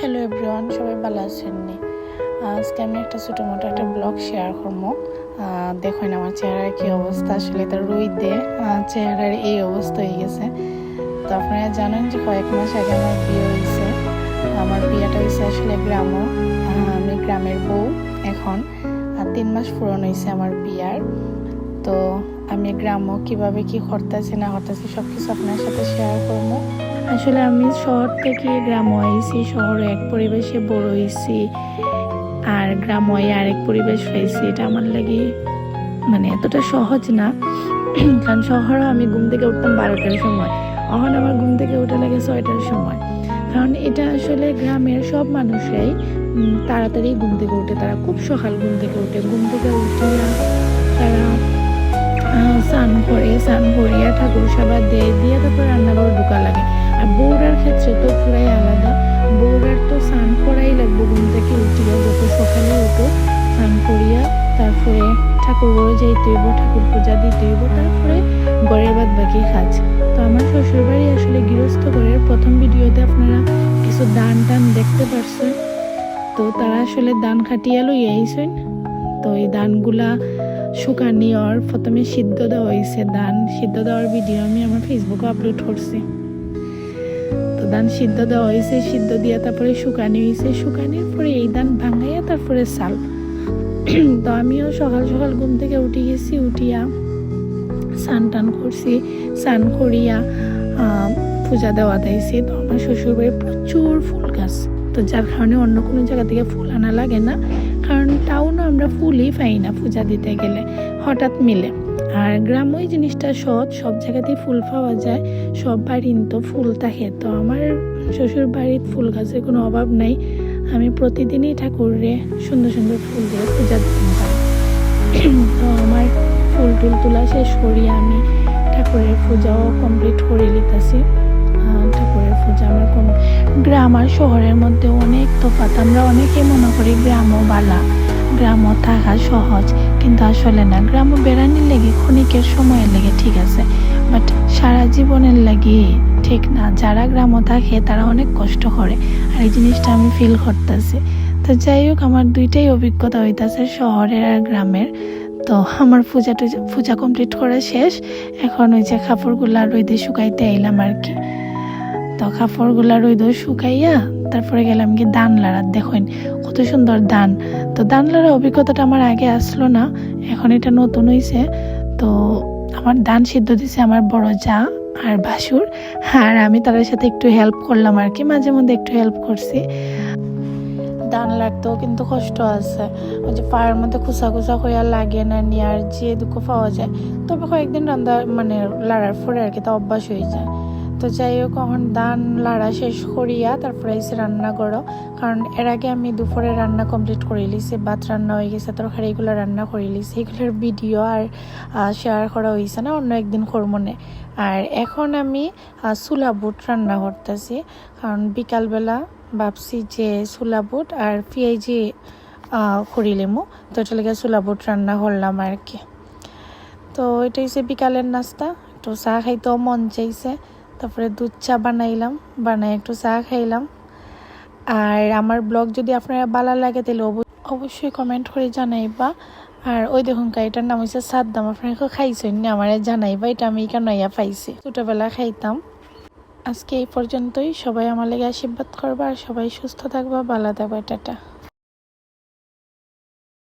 Hello everyone, সবাই ভালো আছেন নি? আজকে আমি একটা ছোটো মোটো একটা ব্লগ শেয়ার করবো। দেখুন আমার চেহারার কী অবস্থা, আসলে তার রোদে চেহারার এই অবস্থা হয়ে গেছে। তো আপনারা জানেন যে কয়েক মাস আগে আমার বিয়ে হয়েছে। আমার বিয়েটা হয়েছে আসলে গ্রামও, আমি গ্রামের বউ এখন। 3 মাস পূরণ হয়েছে আমার বিয়ার। তো আমি গ্রামও কীভাবে কী করতেছি না করতেছি সব কিছু আপনার সাথে শেয়ার করবো। আসলে আমি শহর থেকে গ্রামে আইছি, শহরে এক পরিবেশে বড় হয়েছি আর গ্রামে আরেক পরিবেশ পাইছি। এটা আমার লাগে মানে এতটা সহজ না, কারণ শহরে আমি ঘুম থেকে উঠতাম 12টার সময়, এখন আমার ঘুম থেকে উঠে লাগে 6টার সময়। কারণ এটা আসলে গ্রামের সব মানুষরাই তাড়াতাড়ি ঘুম থেকে উঠে, তারা খুব সকাল ঘুম থেকে উঠে। ঘুম থেকে উঠিয়া তারা স্নান করে, স্নান করিয়া ঠাকুর সেবা দিয়ে তারপর রান্নাঘর ঢোকা লাগে। আর বউরার ক্ষেত্রে তো পুরাই আলাদা। বউরার তো স্নান করাই লাগবে, ঘুম থেকে উঠিয়া যত সকালে উঠো স্নান করিয়া তারপরে ঠাকুর ঘরে যাইতে হইব, ঠাকুর পূজা দিতে হইব, তারপরে ঘরের বাদ বাকি কাজ। তো আমার শ্বশুরবাড়ি আসলে গৃহস্থ ঘরের প্রথম ভিডিওতে আপনারা কিছু দান টান দেখতে পারছেন। তো তারা আসলে দান খাটিয়া লইয়া আইছেন। তো এই দানগুলা শুকানিয়র প্রথমে সিদ্ধ দেওয়া হয়েছে। দান সিদ্ধ দেওয়ার ভিডিও আমি আমার ফেসবুকে আপলোড করছি। তো দান সিদ্ধ দেওয়া হয়েছে, সিদ্ধ দিয়ে তারপরে শুকানি হয়েছে, শুকানির পরে এই দান ভাঙাইয়া তারপরে চাল। তো আমিও সকাল সকাল ঘুম থেকে উঠে গেছি, উঠিয়া স্নান টান করছি, স্নান করিয়া পূজা দেওয়া দিয়েছি। তো আমার শ্বশুরবাড়ির প্রচুর ফুল গাছ, তো যার কারণে অন্য কোনো জায়গা থেকে ফুল আনা লাগে না, কারণ টাউনও আমরা ফুলই পাই না পূজা দিতে গেলে, হঠাৎ মিলে। আর গ্রাম ওই জিনিসটা সহজ, সব জায়গাতেই ফুল পাওয়া যায়, সব বাড়ির তো ফুল থাকে। তো আমার শ্বশুর বাড়ির ফুল গাছের কোনো অভাব নাই, আমি প্রতিদিনই ঠাকুরে সুন্দর সুন্দর ফুল দিয়ে পূজা দিতে পারি। তো আমার ফুল টুল তোলা শেষ করিয়া আমি ঠাকুরের পূজাও কমপ্লিট করে নিতেছি। ঠাকুরের পূজা আমার গ্রাম আর শহরের মধ্যে অনেক তফাৎ। আমরা অনেকে মনে করি গ্রামও বালা, গ্রামও থাকা সহজ, কিন্তু আসলে না। গ্রামও বেড়ানির লেগে ক্ষণিকের সময়ের লেগে ঠিক আছে, বাট সারা জীবনের লাগে ঠিক না। যারা গ্রামও থাকে তারা অনেক কষ্ট করে, আর এই জিনিসটা আমি ফিল করতেছি। তো যাই হোক, আমার দুইটাই অভিজ্ঞতা হইতেছে, শহরের আর গ্রামের। তো আমার পূজা কমপ্লিট করা শেষ, এখন ওই যে কাপড়গুলা রোদে শুকাইতে আইলাম আর কি। তো কাপড়গুলা রোদে শুকাইয়া তারপরে গেলাম কি দান লাড়ার। দেখুন কত সুন্দর দান। তো দান লাড়ার অভিজ্ঞতাটা আমার আগে আসলো না, এখন এটা নতুন হয়েছে। তো আমার দান সিদ্ধ দিছে আমার বড় যা আর ভাসুর, আর আমি তাদের সাথে একটু হেল্প করলাম আর কি, মাঝে মধ্যে একটু হেল্প করছি। দান লাগতেও কিন্তু কষ্ট আছে, ওই যে পায়ের মধ্যে খুসা খুসা হইয়া লাগে না নি, আর যে দুঃখ পাওয়া যায়। তবে কয়েকদিন রান্না মানে লাড়ার পরে আর কি তা অভ্যাস হয়ে যায়। তো যাই হোক, এখন দান লাড়া শেষ করিয়া তারপরে এসে রান্না করো, কারণ এর আগে আমি দুপুরে রান্না কমপ্লিট করে লিছি, ভাত রান্না হয়ে গেছে, তরকারি এগুলো রান্না করে লিছি। এগুলোর ভিডিও আর শেয়ার করা হয়েছে না, অন্য একদিন করমনে। আর এখন আমি ছোলা বুট রান্না করতেছি, কারণ বিকালবেলা ভাবছি যে ছোলা বুট আর পেঁয়াজি করিলেমো, তো এটা লেগে ছোলা বুট রান্না করলাম আর কি। তো এটা হচ্ছে বিকালের নাস্তা। একটু চা খাইতেও মন চাইছে, তারপরে দুধ চা বানাই একটু চা খাইলাম। আর আমার ব্লগ যদি আপনারা ভালো লাগে তাহলে অবশ্যই কমেন্ট করে জানাইবা। আর ওই দেখুন এটার নাম হচ্ছে সাদ্দাম, আপনারা খাইছেন না আমার জানাইবা, এটা আমি কেন পাইছি, ছোটবেলা খাইতাম। আজকে এই পর্যন্তই, সবাই আমার লেগে আশীর্বাদ করবা, আর সবাই সুস্থ থাকবা, ভালো থাকবা, টাটা।